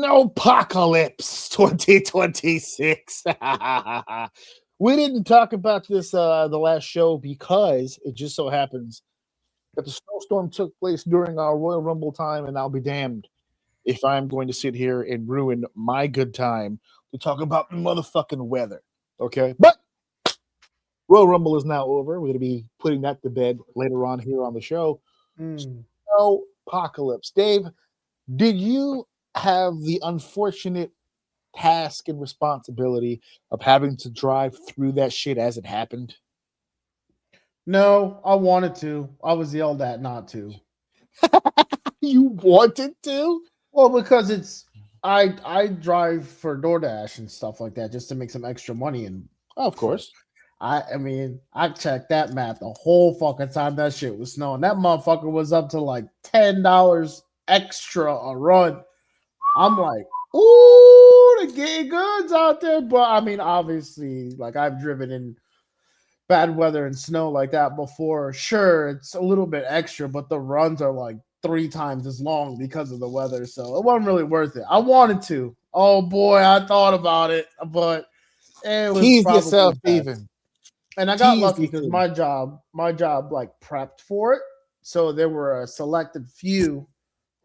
Snowpocalypse 2026. We didn't talk about this the last show because it just so happens that the snowstorm took place during our Royal Rumble time, and I'll be damned if I'm going to sit here and ruin my good time to talk about motherfucking weather. Okay? But Royal Rumble is now over. We're going to be putting that to bed later on here on the show. Snowpocalypse. Dave, did you have the unfortunate task and responsibility of having to drive through that shit as it happened? No, I wanted to. I was yelled at not to. You wanted to? Well, because I drive for DoorDash and stuff like that just to make some extra money. And of course. I mean, I checked that map the whole fucking time that shit was snowing. That motherfucker was up to like $10 extra a run. I'm like, ooh, they're getting goods out there. But I mean, obviously, like I've driven in bad weather and snow like that before. Sure, it's a little bit extra, but the runs are like 3 times as long because of the weather. So it wasn't really worth it. I wanted to. Oh boy, I thought about it, but it was Tease probably yourself, bad. even. And I got lucky because my job like prepped for it. So there were a selected few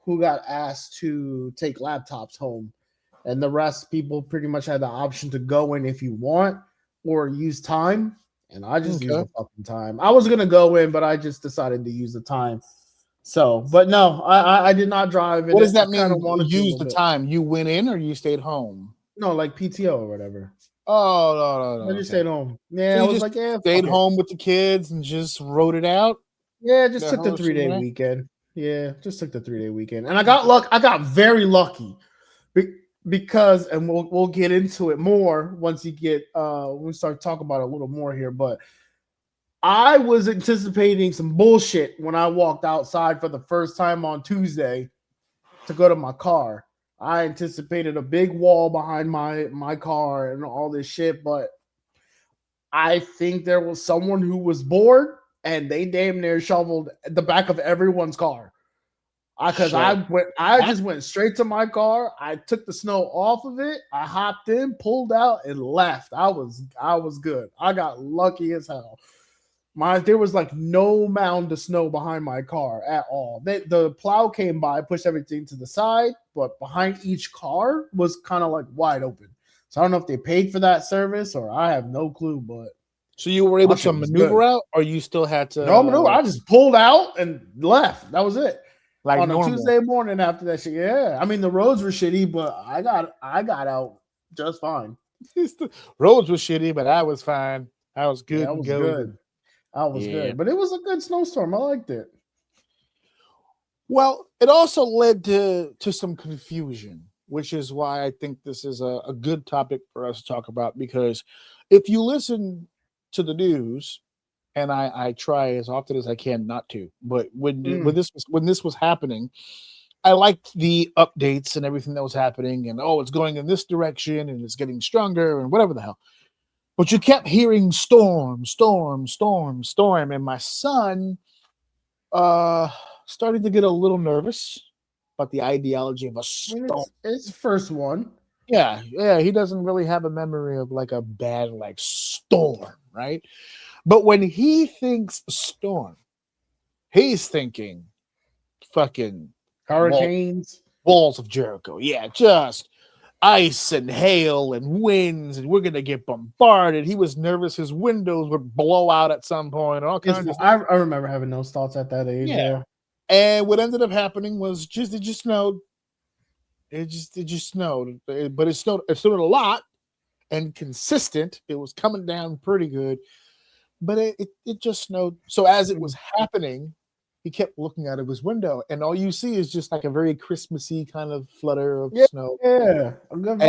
who got asked to take laptops home. And the rest people pretty much had the option to go in if you want or use time. And I just used the fucking time. I was gonna go in, but I just decided to use the time. So, but no, I did not drive. What does that mean? Use the time? You went in or you stayed home? No, like PTO or whatever. Oh no! I just stayed home. Yeah, so I was like, yeah, stayed home with the kids and just wrote it out. Yeah, just took the 3-day weekend. Yeah, just took the 3-day weekend, and I got very lucky because, and we'll get into it more once you get we start talking about it a little more here. But I was anticipating some bullshit when I walked outside for the first time on Tuesday to go to my car. I anticipated a big wall behind my car and all this shit, but I think there was someone who was bored and they damn near shoveled the back of everyone's car. Because I just went straight to my car. I took the snow off of it. I hopped in, pulled out, and left. I was good. I got lucky as hell. There was like no mound of snow behind my car at all. The plow came by, pushed everything to the side, but behind each car was kind of like wide open. So I don't know if they paid for that service or I have no clue. But so you were able to maneuver out, or you still had to? No maneuver. I just pulled out and left. That was it. Like on normal. A Tuesday morning after that shit. Yeah, I mean the roads were shitty, but I got out just fine. Roads were shitty, but I was fine. I was good. Yeah, I was good. I was good, but it was a good snowstorm. I liked it. Well, it also led to some confusion, which is why I think this is a good topic for us to talk about. Because if you listen to the news, and I try as often as I can not to, but when this was happening, I liked the updates and everything that was happening, and it's going in this direction, and it's getting stronger, and whatever the hell. But you kept hearing storm, and my son started to get a little nervous about the ideology of a storm. It's the first one. Yeah, he doesn't really have a memory of like a bad storm, right? But when he thinks storm, he's thinking fucking hurricanes, walls of Jericho. Yeah, just ice and hail and winds, and we're gonna get bombarded. He was nervous his windows would blow out at some point. All kinds of I remember having those thoughts at that age. Yeah. And what ended up happening was it just snowed. It just snowed, but it snowed a lot and consistent. It was coming down pretty good, but it just snowed. So as it was happening, he kept looking out of his window, and all you see is just like a very Christmassy kind of flutter of snow. Yeah, and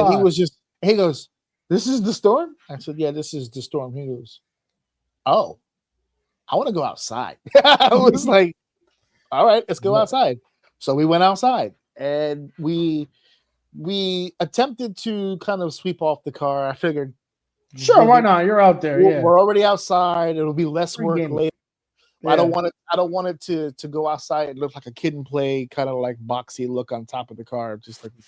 he goes, "This is the storm?" I said, "Yeah, this is the storm." He goes, "Oh, I want to go outside." I was like, "All right, let's go outside." So we went outside, and we attempted to kind of sweep off the car. I figured, sure, why not? You're out there. We're already outside. It'll be less work later. Yeah. I don't want it to go outside and look like a kid and play, kind of like boxy look on top of the car, just like the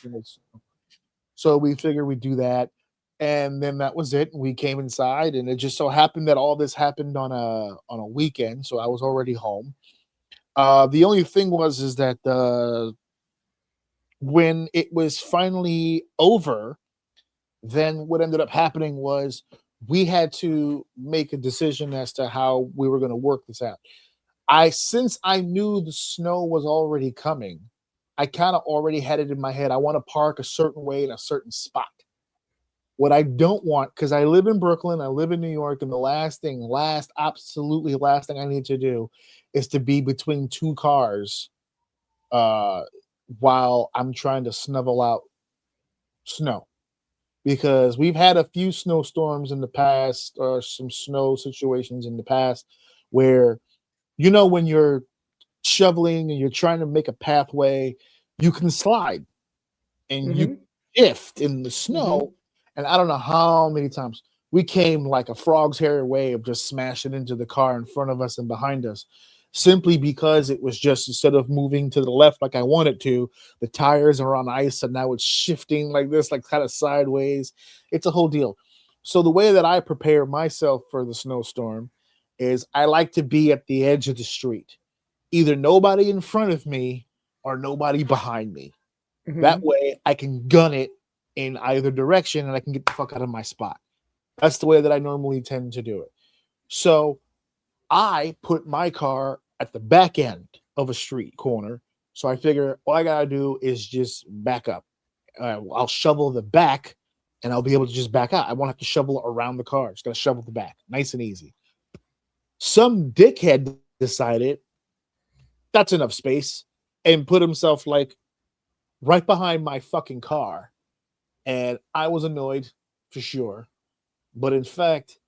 So we figured we'd do that. And then that was it. We came inside, and it just so happened that all this happened on a weekend. So I was already home. The only thing is that when it was finally over, then what ended up happening was we had to make a decision as to how we were going to work this out. Since I knew the snow was already coming, I kind of already had it in my head. I want to park a certain way in a certain spot. What I don't want, because I live in Brooklyn, I live in New York, and the absolutely last thing I need to do is to be between two cars while I'm trying to snovel out snow. Because we've had a few snowstorms in the past, or some snow situations in the past, where, when you're shoveling and you're trying to make a pathway, you can slide and you shift in the snow. And I don't know how many times we came like a frog's hair away of just smashing into the car in front of us and behind us, simply because it was just, instead of moving to the left like I wanted to, the tires are on ice and now it's shifting like this, like kind of sideways. It's a whole deal. So the way that I prepare myself for the snowstorm is I like to be at the edge of the street, either nobody in front of me or nobody behind me. That way I can gun it in either direction and I can get the fuck out of my spot. That's the way that I normally tend to do it. So I put my car at the back end of a street corner. So I figure all I gotta do is just back up. I'll shovel the back and I'll be able to just back out. I won't have to shovel around the car. Just gotta shovel the back. Nice and easy. Some dickhead decided that's enough space and put himself like right behind my fucking car. And I was annoyed for sure. But in fact,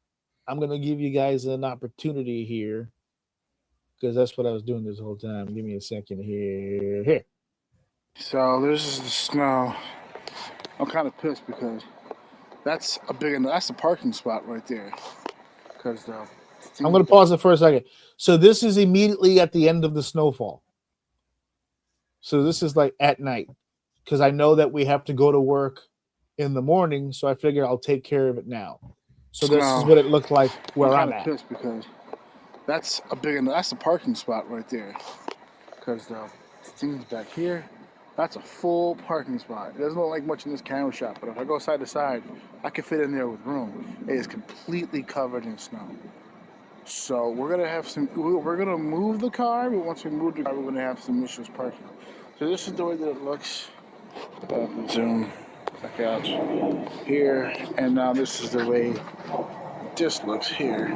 I'm going to give you guys an opportunity here, because that's what I was doing this whole time. Give me a second here. Here. So this is the snow. I'm kind of pissed because that's the parking spot right there. Because I'm going to pause it for a second. So this is immediately at the end of the snowfall. So this is like at night, because I know that we have to go to work in the morning. So I figure I'll take care of it now. So this is what it looked like where I'm at. Pissed because that's the parking spot right there. Because the thing's back here. That's a full parking spot. It doesn't look like much in this camera shot, but if I go side to side, I can fit in there with room. It is completely covered in snow. So we're gonna move the car, but once we move the car, we're gonna have some issues parking. So this is the way that it looks. Zoom back out here, and now this is the way this looks here.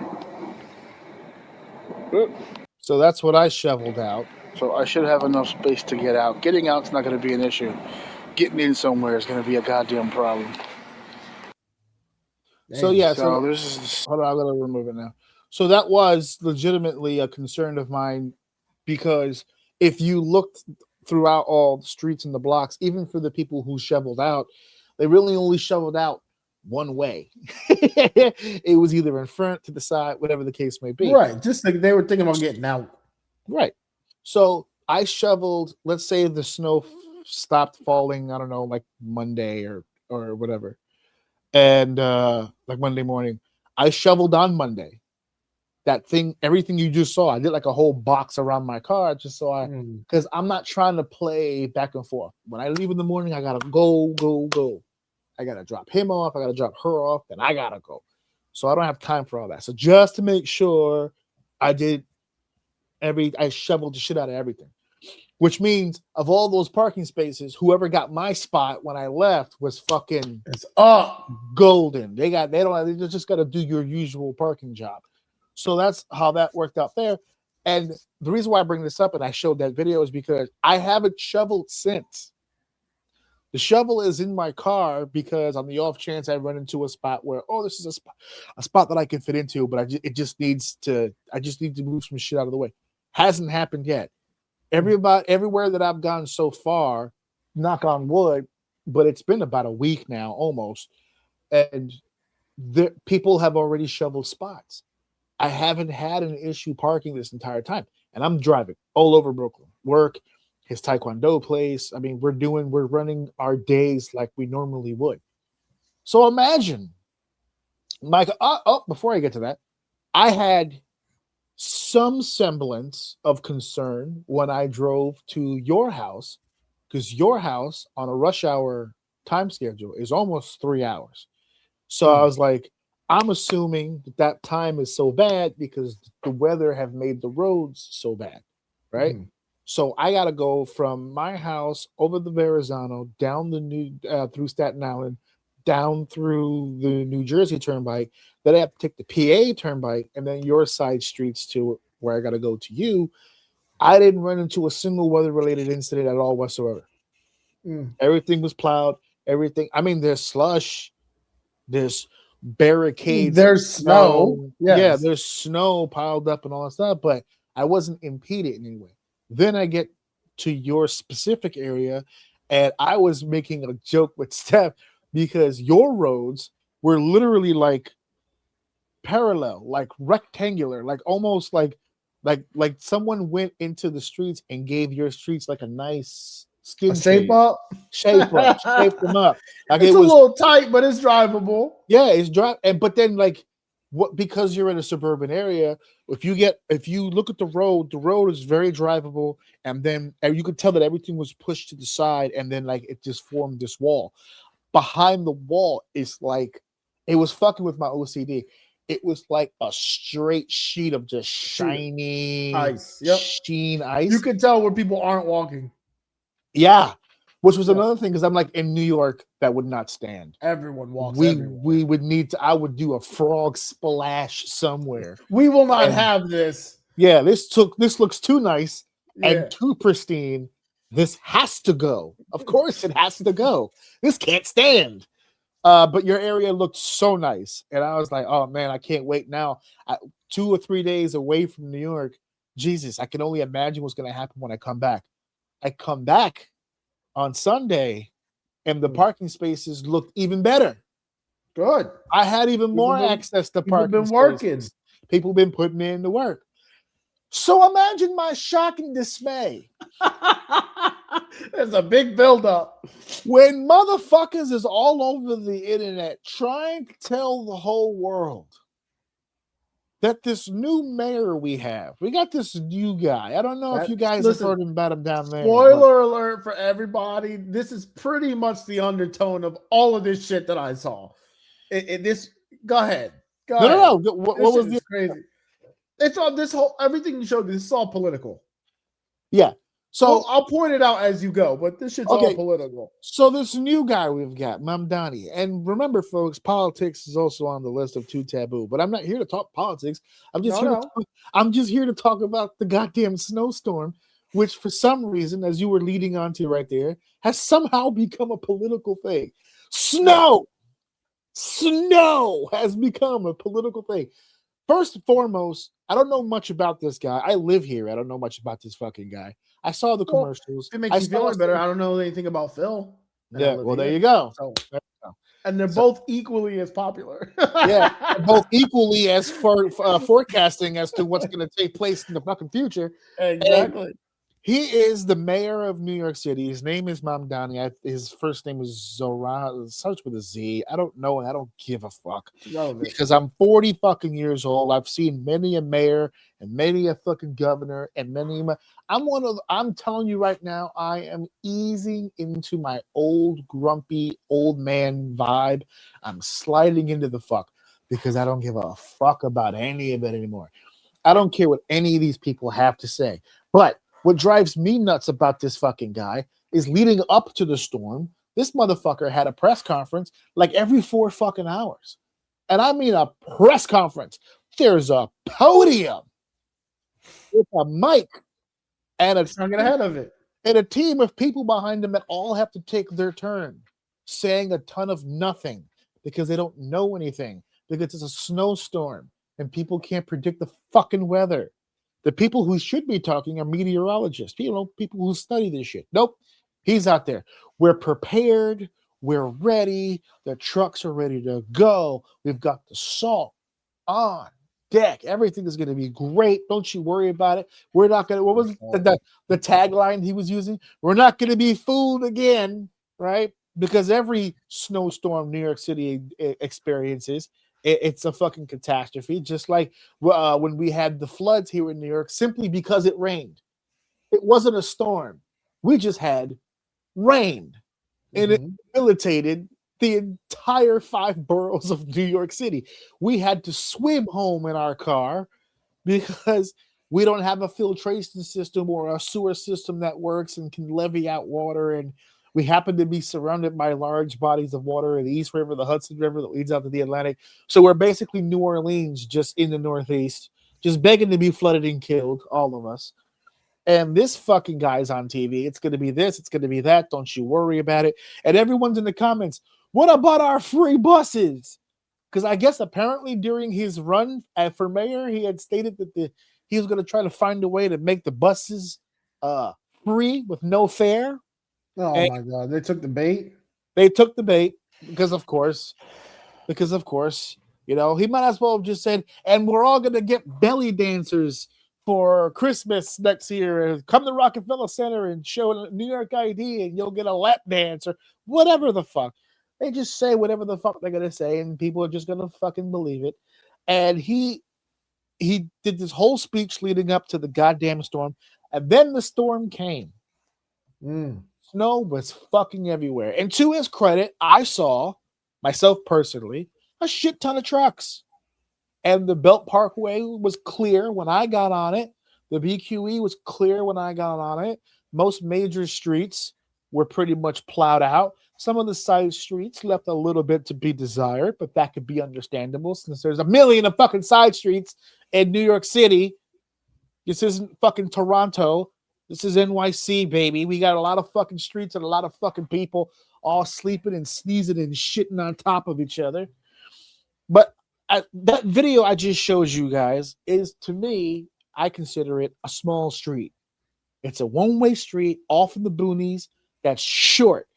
Whoop. So that's what I shoveled out. So I should have enough space to get out. Getting out's not going to be an issue. Getting in somewhere is going to be a goddamn problem. Dang. So yeah, so hold on, I'm going to remove it now. So that was legitimately a concern of mine, because if you looked throughout all the streets and the blocks, even for the people who shoveled out, they really only shoveled out one way. It was either in front, to the side, whatever the case may be. Right. Just like they were thinking about getting out. Right. So I shoveled, let's say the snow stopped falling, I don't know, like Monday or whatever. And like Monday morning, I shoveled on Monday. That thing, everything you just saw, I did like a whole box around my car just so because I'm not trying to play back and forth. When I leave in the morning, I gotta go. I gotta drop him off, I gotta drop her off, then I gotta go. So I don't have time for all that. So just to make sure, I shoveled the shit out of everything. Which means of all those parking spaces, whoever got my spot when I left was fucking golden. They just gotta do your usual parking job. So that's how that worked out there. And the reason why I bring this up and I showed that video is because I haven't shoveled since. The shovel is in my car because on the off chance I run into a spot where, this is a spot that I can fit into, but I just need to move some shit out of the way. Hasn't happened yet. Everywhere that I've gone so far, knock on wood, but it's been about a week now almost, and people have already shoveled spots. I haven't had an issue parking this entire time, and I'm driving all over Brooklyn, work, his taekwondo place. I mean, we're running our days like we normally would. So imagine, Mike. Before I get to that, I had some semblance of concern when I drove to your house, because your house on a rush hour time schedule is almost 3 hours. So I was like, I'm assuming that time is so bad because the weather have made the roads so bad, right? So I got to go from my house over the Verrazano, down the new through Staten Island, down through the New Jersey Turnpike. Then I have to take the PA Turnpike and then your side streets to where I got to go to you. I didn't run into a single weather-related incident at all whatsoever. Everything was plowed. Everything. I mean, there's slush. There's barricades. There's snow. Yes. Yeah, there's snow piled up and all that stuff, but I wasn't impeded in any way. Then I get to your specific area, and I was making a joke with Steph because your roads were literally like parallel, like rectangular, like almost like someone went into the streets and gave your streets like a nice skin shape shaped them up. Like it's a little tight, but it's drivable. Yeah, it's but then like what, because you're in a suburban area, if you look at the road is very drivable, and then you could tell that everything was pushed to the side, and then like it just formed this wall. Behind the wall is like, it was fucking with my OCD. It was like a straight sheet of just shiny ice. Sheen ice. You can tell where people aren't walking. Yeah. Which was another thing, because I'm like, in New York, that would not stand. Everyone walks. We would need to. I would do a frog splash somewhere. We will not have this. Yeah, this looks too nice and too pristine. This has to go. Of course, it has to go. This can't stand. But your area looked so nice, and I was like, oh man, I can't wait now. 2 or 3 days away from New York. Jesus, I can only imagine what's going to happen when I come back. I come back on Sunday, and the parking spaces looked even better. Good. I had even more access to parking. People been working. People been putting in the work. So imagine my shock and dismay. There's a big buildup. When motherfuckers is all over the internet trying to tell the whole world that this new mayor we got this new guy. I don't know if you guys have heard about him down there. Spoiler alert for everybody. This is pretty much the undertone of all of this shit that I saw. Go ahead. No. What was this? Crazy? It's all this whole everything you showed. This is all political. Yeah. So I'll point it out as you go, but this shit's all political. So this new guy we've got, Mamdani, and remember, folks, politics is also on the list of too taboo. But I'm not here to talk politics. I'm just here to talk about the goddamn snowstorm, which for some reason, as you were leading on to right there, has somehow become a political thing. Snow has become a political thing. First and foremost, I don't know much about this guy. I live here. I don't know much about this fucking guy. I saw the commercials. If it makes you feel better, I don't know anything about Phil. Yeah, well, there you go. And they're both equally as popular. Yeah, both equally as forecasting as to what's going to take place in the fucking future. Exactly. And he is the mayor of New York City. His name is Mamdani. His first name is Zora. It starts with a Z. I don't know, and I don't give a fuck. Because I'm 40 fucking years old. I've seen many a mayor and many a fucking governor and I'm telling you right now, I am easing into my old grumpy old man vibe. I'm sliding into the fuck because I don't give a fuck about any of it anymore. I don't care what any of these people have to say. But what drives me nuts about this fucking guy is leading up to the storm, this motherfucker had a press conference like every 4 fucking hours. And I mean a press conference. There's a podium with a mic and a team of people behind them that all have to take their turn saying a ton of nothing because they don't know anything, because it's a snowstorm and people can't predict the fucking weather. The people who should be talking are meteorologists, people who study this shit. Nope, he's out there. We're prepared. We're ready. The trucks are ready to go. We've got the salt on. deck. Everything is going to be great. Don't you worry about it. We're not going to, what was the tagline he was using? We're not going to be fooled again, right? Because every snowstorm New York City experiences, it's a fucking catastrophe. Just like when we had the floods here in New York, simply because it rained. It wasn't a storm. We just had rain. And it debilitated the entire 5 boroughs of New York City. We had to swim home in our car because we don't have a filtration system or a sewer system that works and can levy out water. And we happen to be surrounded by large bodies of water in the East River, the Hudson River that leads out to the Atlantic. So we're basically New Orleans, just in the Northeast, just begging to be flooded and killed, all of us. And this fucking guy's on TV. It's going to be this. It's going to be that. Don't you worry about it. And everyone's in the comments. What about our free buses? Because I guess apparently during his run for mayor, he had stated that he was going to try to find a way to make the buses free with no fare. Oh my God! They took the bait. They took the bait because of course, you know, he might as well have just said, "And we're all going to get belly dancers for Christmas next year. Come to Rockefeller Center and show New York ID, and you'll get a lap dance or whatever the fuck." They just say whatever the fuck they're gonna say, and people are just gonna fucking believe it. And he did this whole speech leading up to the goddamn storm, and then the storm came. Snow was fucking everywhere. And to his credit, I saw myself personally a shit ton of trucks. And the Belt Parkway was clear when I got on it. The BQE was clear when I got on it. Most major streets were pretty much plowed out. Some of the side streets left a little bit to be desired, but that could be understandable since there's a million of fucking side streets in New York City. This isn't fucking Toronto. This is NYC, baby. We got a lot of fucking streets and a lot of fucking people all sleeping and sneezing and shitting on top of each other. But that video I just showed you guys is, to me, I consider it a small street. It's a one-way street off in the boonies that's short.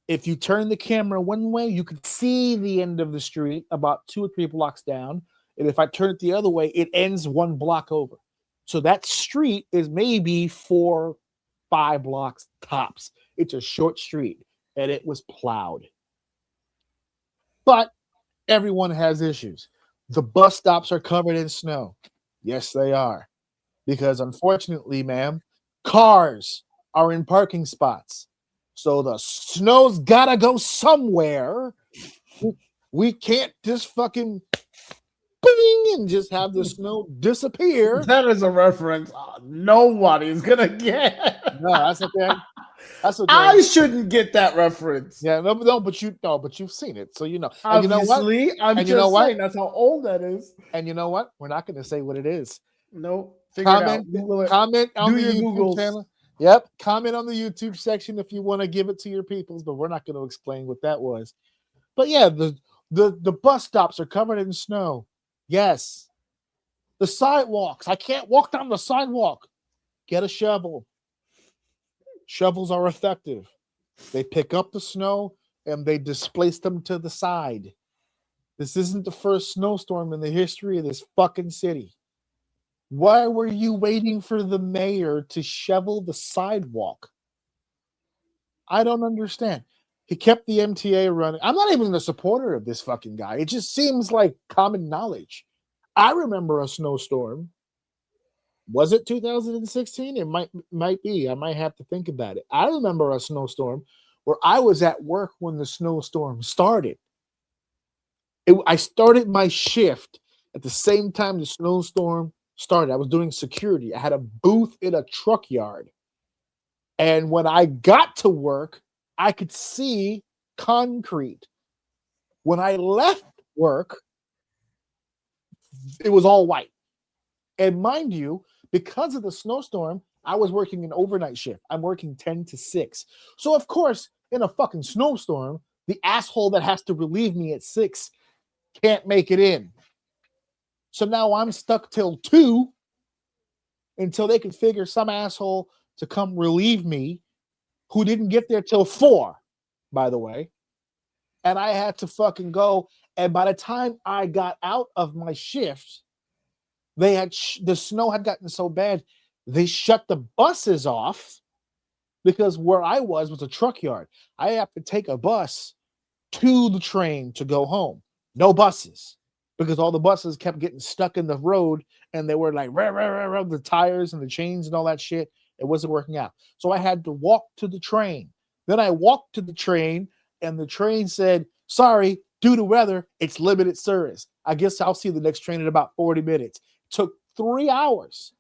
If you turn the camera one way, you can see the end of the street about 2 or 3 blocks down. And if I turn it the other way, it ends 1 block over. So that street is maybe 4, 5 blocks tops. It's a short street, and it was plowed. But everyone has issues. The bus stops are covered in snow. Yes, they are. Because unfortunately, ma'am, cars are in parking spots. So the snow's gotta go somewhere. We can't just fucking bing and just have the snow disappear. That is a reference nobody's gonna get. No, that's okay. That's okay. I shouldn't get that reference. Yeah, but you've seen it, so you know. And Obviously, you know what? I'm just saying that's how old that is. And you know what? We're not going to say what it is. No. Comment on the YouTube channel. Yep. Comment on the YouTube section if you want to give it to your peoples, but we're not going to explain what that was. But yeah, the bus stops are covered in snow. Yes. The sidewalks. I can't walk down the sidewalk. Get a shovel. Shovels are effective. They pick up the snow and they displace them to the side. This isn't the first snowstorm in the history of this fucking city. Why were you waiting for the mayor to shovel the sidewalk? I don't understand. He kept the MTA running. I'm not even a supporter of this fucking guy. It just seems like common knowledge. I remember a snowstorm. Was it 2016? It might be. I might have to think about it. I remember a snowstorm where I was at work when the snowstorm started. I started my shift at the same time the snowstorm started. I was doing security. I had a booth in a truck yard. And when I got to work, I could see concrete. When I left work, it was all white. And mind you, because of the snowstorm, I was working an overnight shift. I'm working 10 to 6. So, of course, in a fucking snowstorm, the asshole that has to relieve me at 6 can't make it in. So now I'm stuck till 2 until they can figure some asshole to come relieve me who didn't get there till 4, by the way. And I had to fucking go. And by the time I got out of my shift, They had the snow had gotten so bad, they shut the buses off because where I was a truck yard. I have to take a bus to the train to go home. No buses because all the buses kept getting stuck in the road and they were like the tires and the chains and all that shit. It wasn't working out. So I had to walk to the train. Then I walked to the train and the train said, sorry, due to weather, it's limited service. I guess I'll see the next train in about 40 minutes. Took 3 hours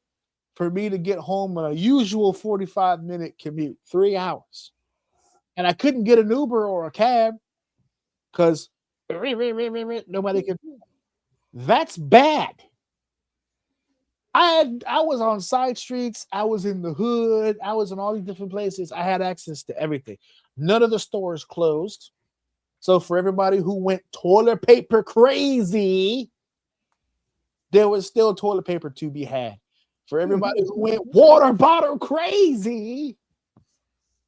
for me to get home on a usual 45-minute commute. 3 hours. And I couldn't get an Uber or a cab because nobody could. That's bad. I was on side streets. I was in the hood. I was in all these different places. I had access to everything. None of the stores closed. So for everybody who went toilet paper crazy, there was still toilet paper to be had. For everybody who went water bottle crazy,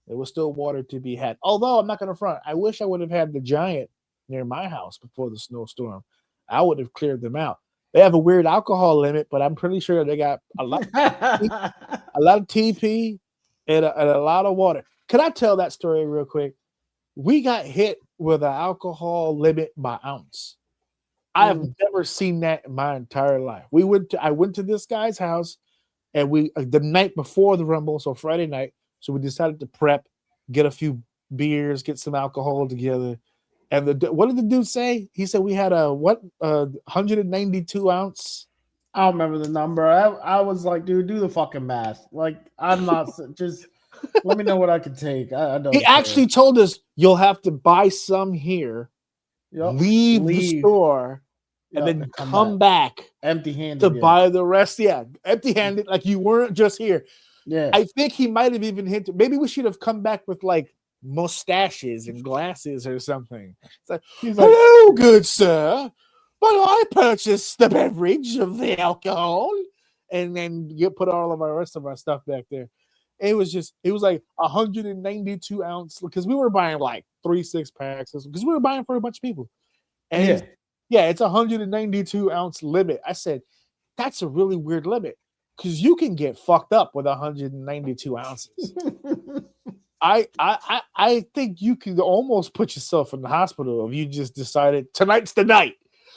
there was still water to be had. Although I'm not going to front, I wish I would have had the giant near my house before the snowstorm. I would have cleared them out. They have a weird alcohol limit, but I'm pretty sure they got a lot of TP and a lot of water. Can I tell that story real quick? We got hit with an alcohol limit by ounce. I have never seen that in my entire life. I went to this guy's house, and the night before the Rumble, so Friday night, so we decided to prep, get a few beers, get some alcohol together. And what did the dude say? He said we had a 192 ounce. I don't remember the number. I was like, dude, do the fucking math. Like, I'm not just let me know what I can take. I don't. He actually told us you'll have to buy some here. Leave the store and then come back empty-handed to buy the rest. Yeah, empty-handed, like you weren't just here. Yeah, I think he might have even hinted. Maybe we should have come back with like mustaches and glasses or something. It's like, hello, good sir. Well, I purchased the beverage of the alcohol, and then you put all of our rest of our stuff back there. It was like 192 ounce because we were buying like 3 6-packs because we were buying for a bunch of people. And it's 192 ounce limit. I said, that's a really weird limit because you can get fucked up with 192 ounces. I think you could almost put yourself in the hospital if you just decided tonight's the night.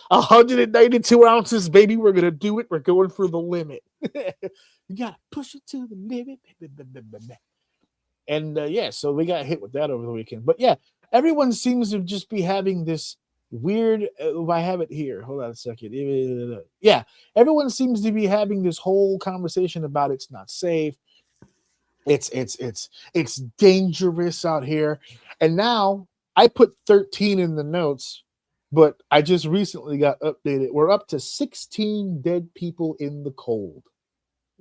192 ounces, baby. We're gonna do it. We're going for the limit. You gotta push it to the limit. And so we got hit with that over the weekend. But yeah, everyone seems to just be having this weird. I have it here. Hold on a second. Yeah, everyone seems to be having this whole conversation about it's not safe. It's dangerous out here. And now I put 13 in the notes, but I just recently got updated. We're up to 16 dead people in the cold.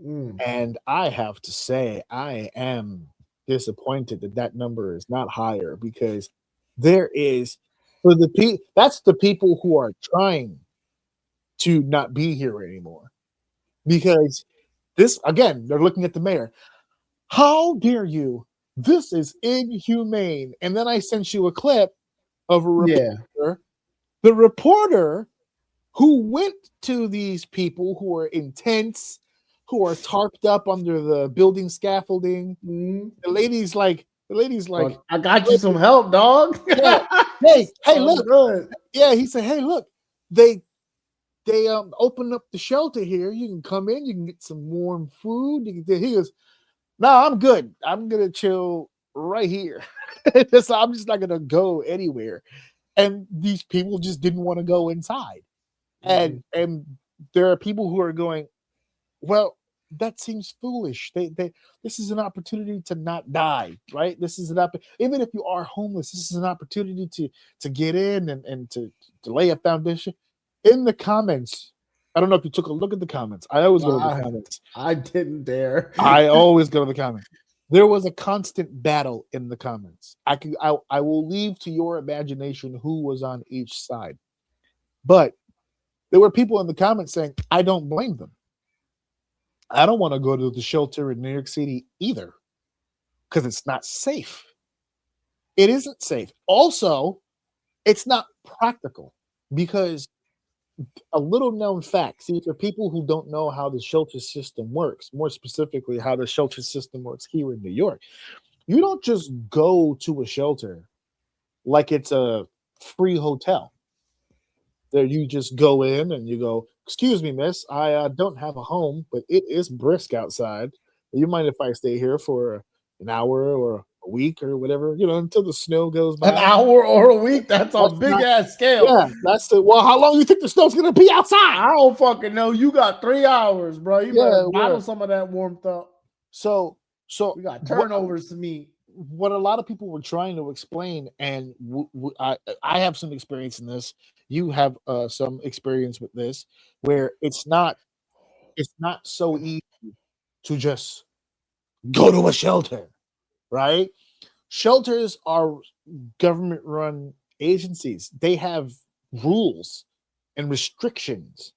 And I have to say, I am disappointed that number is not higher because there is that's the people who are trying to not be here anymore. Because this, again, they're looking at the mayor. How dare you? This is inhumane. And then I sent you a clip of a reporter. The reporter who went to these people who are intense, who are tarped up under the building scaffolding. The lady's like, I got you some help, dog. Yeah. Hey, look. Good. Yeah, he said, hey, look, they opened up the shelter here. You can come in, you can get some warm food. He goes, no, I'm good. I'm gonna chill right here. So I'm just not gonna go anywhere. And these people just didn't want to go inside. And there are people who are going, well, that seems foolish. This is an opportunity to not die, right? This is even if you are homeless, this is an opportunity to get in and to lay a foundation. In the comments, I don't know if you took a look at the comments. I always go to the comments. I didn't dare. I always go to the comments. There was a constant battle in the comments. I will leave to your imagination who was on each side. But there were people in the comments saying, I don't blame them. I don't want to go to the shelter in New York City either because it's not safe. It isn't safe. Also, it's not practical because a little known fact. See, for people who don't know how the shelter system works, more specifically, how the shelter system works here in New York, you don't just go to a shelter like it's a free hotel. There, you just go in and you go, "Excuse me, miss, I don't have a home, but it is brisk outside. You mind if I stay here for an hour or a week or whatever, until the snow goes An by?" hour or a week? That's a That's big not, ass scale. yeah, that's the, well, how long you think the snow's gonna be outside? I don't fucking know. You got 3 hours, bro. You better Yeah, bottle well, some of that warmth up. so We got what turnovers to meet. what a lot of people were trying to explain, and I have some experience in this. You have some experience with this, where it's not so easy to just go to a shelter, right? Shelters are government run agencies. They have rules and restrictions.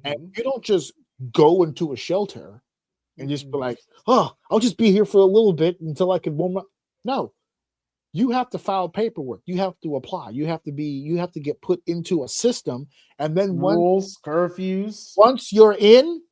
And you don't just go into a shelter and just be like, "Oh, I'll just be here for a little bit until I can warm up." No, you have to file paperwork. You have to apply. You have to get put into a system. And then Rules, curfews. once you're in,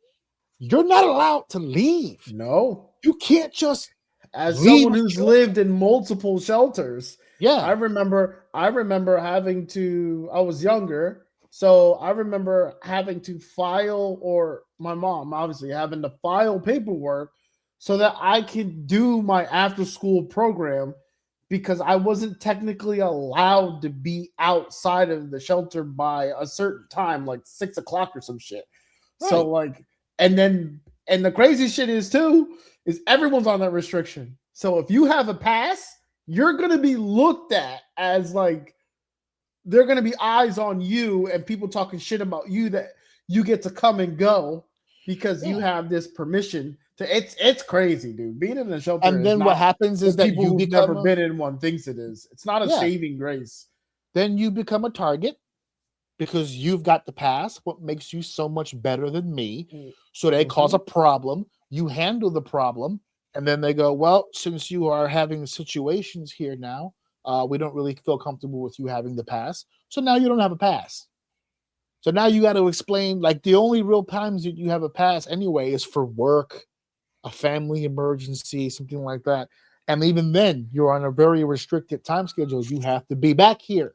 you're not allowed to leave. No. You can't just As leave. someone who's lived in multiple shelters, Yeah. I remember having to, I was younger, so I remember having to file, or my mom obviously having to file paperwork so that I could do my after school program, because I wasn't technically allowed to be outside of the shelter by a certain time, like 6 o'clock or some shit. Right. So like, and the crazy shit is everyone's on that restriction. So if you have a pass, you're going to be looked at as like, they're going to be eyes on you and people talking shit about you, that you get to come and go because you have this permission to. It's crazy, dude. Being in a shelter, and then what happens is that people you who've become never been in one thinks it is. It's not a saving grace. Then you become a target because you've got the pass. What makes you so much better than me? So they cause a problem. You handle the problem, and then they go, "Well, since you are having situations here now, we don't really feel comfortable with you having the pass. So now you don't have a pass. So now you got to explain, like, the only real times that you have a pass anyway is for work, a family emergency, something like that. And even then, you're on a very restricted time schedule. You have to be back here.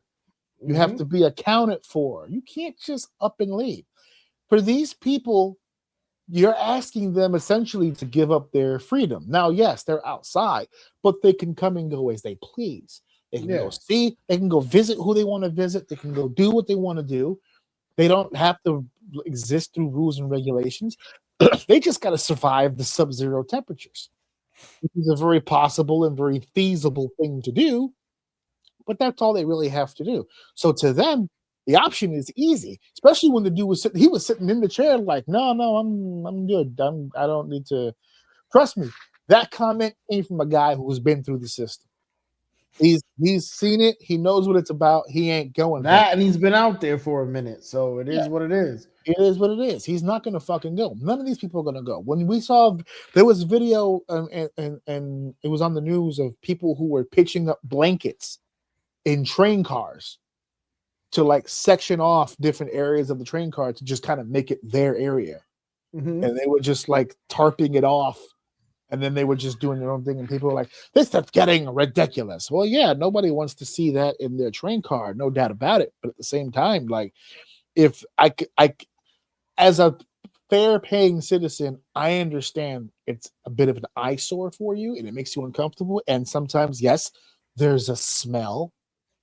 You have to be accounted for. You can't just up and leave. For these people, you're asking them essentially to give up their freedom. Now, yes, they're outside, but they can come and go as they please. They can go see, they can go visit who they want to visit. They can go do what they want to do. They don't have to exist through rules and regulations. They just got to survive the sub-zero temperatures, which is a very possible and very feasible thing to do. But that's all they really have to do. So to them, the option is easy, especially when the dude was sitting. He was sitting in the chair like, "No, I'm good. I don't need to." Trust me, that comment came from a guy who's been through the system. He's seen it. He knows what it's about. He ain't going that, and he's been out there for a minute. So it is what it is. It is what it is. He's not going to fucking go. None of these people are going to go. When we saw, there was video and it was on the news of people who were pitching up blankets in train cars to like section off different areas of the train car to just kind of make it their area. And they were just like tarping it off. And then they were just doing their own thing. And people were like, "This is getting ridiculous." Well, yeah, nobody wants to see that in their train car. No doubt about it. But at the same time, like, if I as a fair paying citizen, I understand it's a bit of an eyesore for you and it makes you uncomfortable. And sometimes, yes, there's a smell.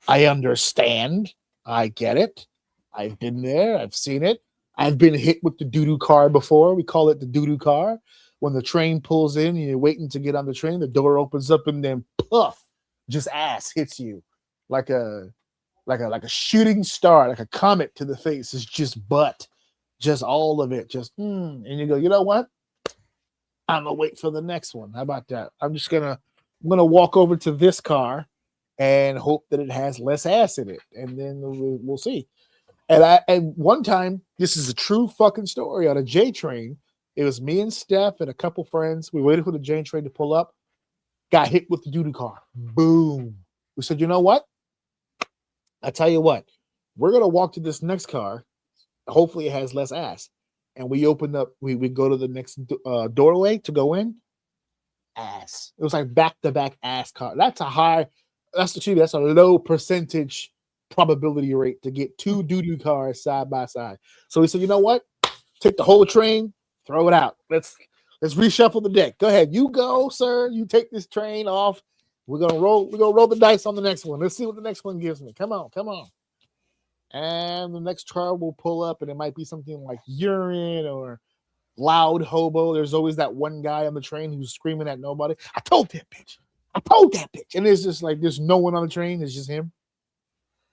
I understand. I get it. I've been there. I've seen it. I've been hit with the doo-doo car before. We call it the doo-doo car. When the train pulls in and you're waiting to get on the train, the door opens up and then puff, just ass hits you like a shooting star, like a comet to the face. It's just butt, just all of it, just and you go, "You know what? I'm gonna wait for the next one. How about that? I'm gonna walk over to this car and hope that it has less ass in it, and then we'll see." And one time, this is a true fucking story, on a J train. It was me and Steph and a couple friends. We waited for the J train to pull up. Got hit with the doo-doo car. Boom. We said, "You know what? I tell you what. We're gonna walk to this next car, Hopefully it has less ass. And we opened up, we go to the next doorway to go in. Ass. It was like back-to-back ass car. That's a low percentage probability rate to get two doo-doo cars side by side. So we said, you know what? Take the whole train, throw it out. Let's reshuffle the deck. Go ahead. You go, sir. You take this train off. We're gonna roll the dice on the next one. Let's see what the next one gives me. Come on. And the next car will pull up, and it might be something like urine or loud hobo. There's always that one guy on the train who's screaming at nobody. I told that bitch. And it's just like there's no one on the train. It's just him.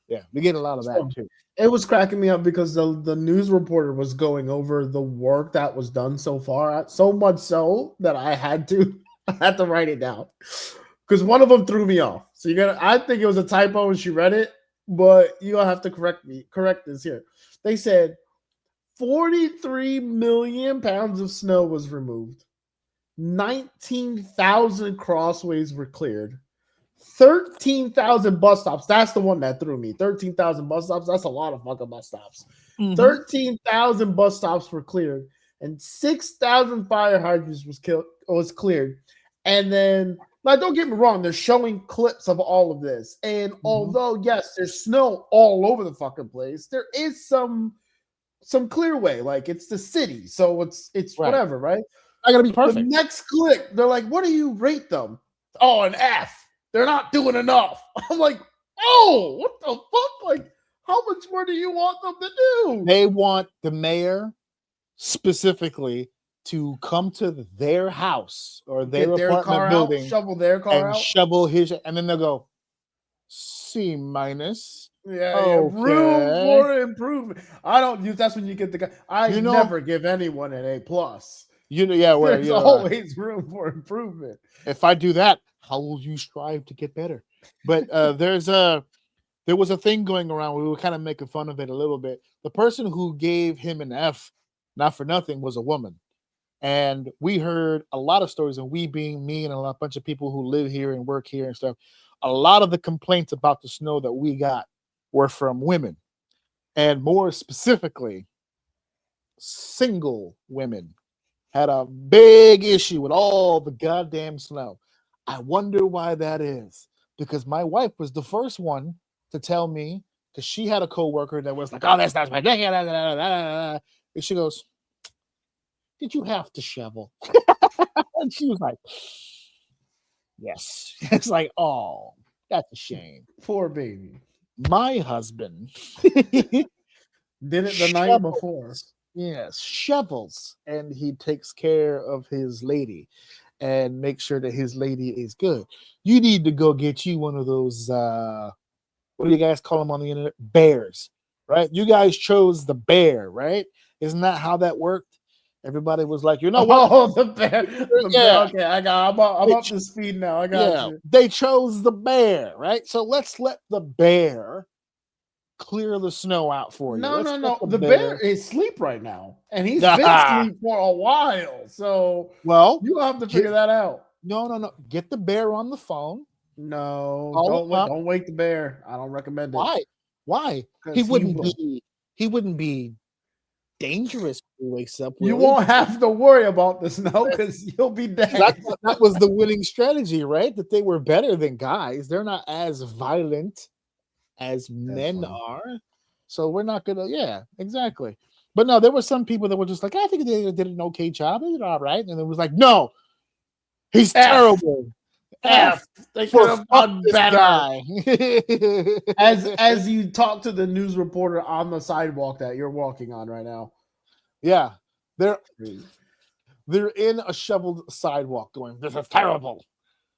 Yeah, we get a lot of that too. It was cracking me up because the news reporter was going over the work that was done so far, so much so that I had to write it down because one of them threw me off. So I think it was a typo when she read it, but you're gonna have to correct this here. They said 43 million pounds of snow was removed, 19,000 crossways were cleared, 13,000 bus stops. That's the one that threw me. 13,000 bus stops. That's a lot of fucking bus stops. 13,000 bus stops were cleared, and 6,000 fire hydrants was cleared. And then, like, don't get me wrong, they're showing clips of all of this. And although, yes, there's snow all over the fucking place, there is some clearway. Like, it's the city, so it's right. Whatever, right? I gotta be perfect. The next clip, they're like, what do you rate them? Oh, an F. They're not doing enough. I'm like, oh, what the fuck? Like, how much more do you want them to do? They want the mayor specifically to come to their house or their apartment building, shovel their car out, shovel his, and then they'll go C minus. Yeah, room for improvement. I don't use. That's when you get the guy. I never give anyone an A plus. There's always room for improvement. If I do that, how will you strive to get better? But there was a thing going around. We were kind of making fun of it a little bit. The person who gave him an F, not for nothing, was a woman. And we heard a lot of stories, and we being me and a bunch of people who live here and work here and stuff, a lot of the complaints about the snow that we got were from women. And more specifically, single women had a big issue with all the goddamn snow. I wonder why that is. Because my wife was the first one to tell me, because she had a coworker that was like, oh, that's not my thing. And she goes, did you have to shovel? And she was like, yes. It's like, oh, that's a shame. Poor baby. My husband did it the night before. Yes, shovels, and he takes care of his lady and make sure that his lady is good. You need to go get you one of those, what do you guys call them on the internet? Bears, right? You guys chose the bear, right? Isn't that how that worked? Everybody was like, you know what? Oh, the bear. Bear. Okay, I'm up to speed now. I got you. They chose the bear, right? So let's let the bear clear the snow out for you. No. The bear is asleep right now, and he's been asleep for a while. So, you have to figure that out. No. Get the bear on the phone. No, don't wake the bear. I don't recommend it. Why? He wouldn't be dangerous when he wakes up. You won't have to worry about the snow because you'll be dead. That was the winning strategy, right? That they were better than guys. They're not as violent as men are. So we're not gonna, exactly. But no, there were some people that were just like, I think they did an okay job. They did all right. And it was like, no, he's terrible. F. They could have done better. as you talk to the news reporter on the sidewalk that you're walking on right now. Yeah. They're in a shoveled sidewalk going, this is terrible.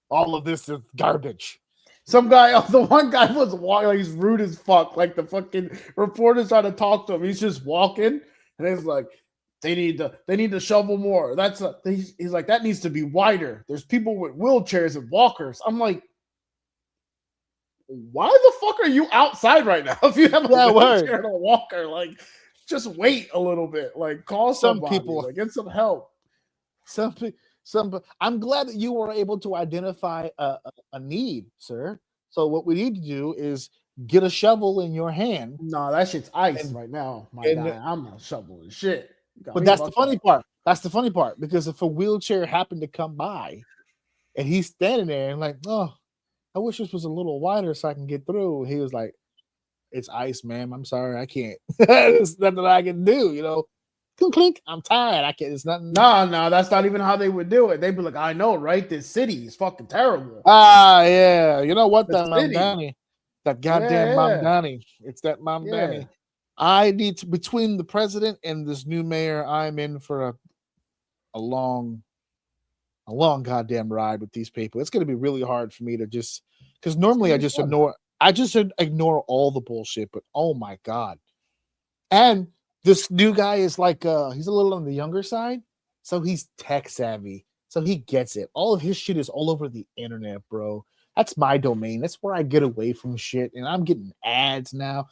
All of this is garbage. Some guy, the one guy was walking, he's rude as fuck. Like the fucking reporter's trying to talk to him. He's just walking, and he's like, they need to shovel more. He's like, that needs to be wider. There's people with wheelchairs and walkers. I'm like, why the fuck are you outside right now? If you have a wheelchair and a walker, like, just wait a little bit. Like, call somebody. Some people, like, get some help. I'm glad that you were able to identify a need, sir. So what we need to do is get a shovel in your hand. No, that shit's ice right now, my guy. I'm not shoveling shit. But that's the funny part. That's the funny part, because if a wheelchair happened to come by and he's standing there and like, oh, I wish this was a little wider so I can get through. He was like, it's ice, ma'am. I'm sorry, I can't. There's nothing I can do, you know. Clink, clink. I'm tired. I can't. It's nothing. No, that's not even how they would do it. They'd be like, I know, right? This city is fucking terrible. Yeah. You know what? That Mamdani, that goddamn Mamdani. It's that Mamdani. I need to, between the president and this new mayor, I'm in for a long goddamn ride with these people. It's going to be really hard for me to just, because normally I just ignore all the bullshit, but oh my God. And this new guy is like, he's a little on the younger side, so he's tech savvy, so he gets it. All of his shit is all over the internet, bro. That's my domain. That's where I get away from shit, and I'm getting ads now.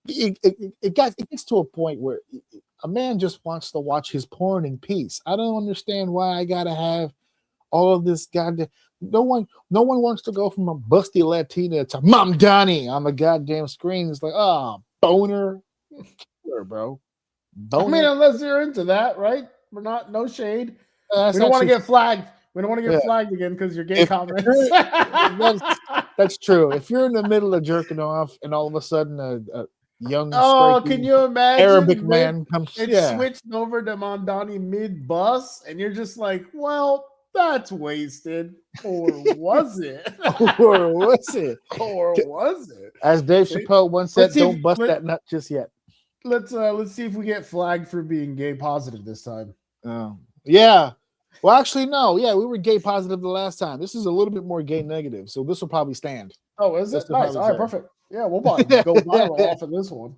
It gets to a point where a man just wants to watch his porn in peace. I don't understand why I gotta have all of this goddamn. No one wants to go from a busty Latina to Mamdani on the goddamn screen. It's like, oh, boner, killer, bro. Boner. I mean, unless you're into that, right? We're not, no shade. We don't want to get flagged. We don't want to get flagged again because you're gay comments. That's true. If you're in the middle of jerking off and all of a sudden a young, can you imagine Arabic man comes, switched over to Mamdani mid bus, and you're just like, well, that's wasted, or was it? Or was it? Or was it? As Dave Chappelle once said, "Don't bust that nut just yet." Let's see if we get flagged for being gay positive this time. Yeah. Well, actually, no. Yeah, we were gay positive the last time. This is a little bit more gay negative, so this will probably stand. Oh, is it? Nice. All right, perfect. Yeah, we'll go viral off of this one.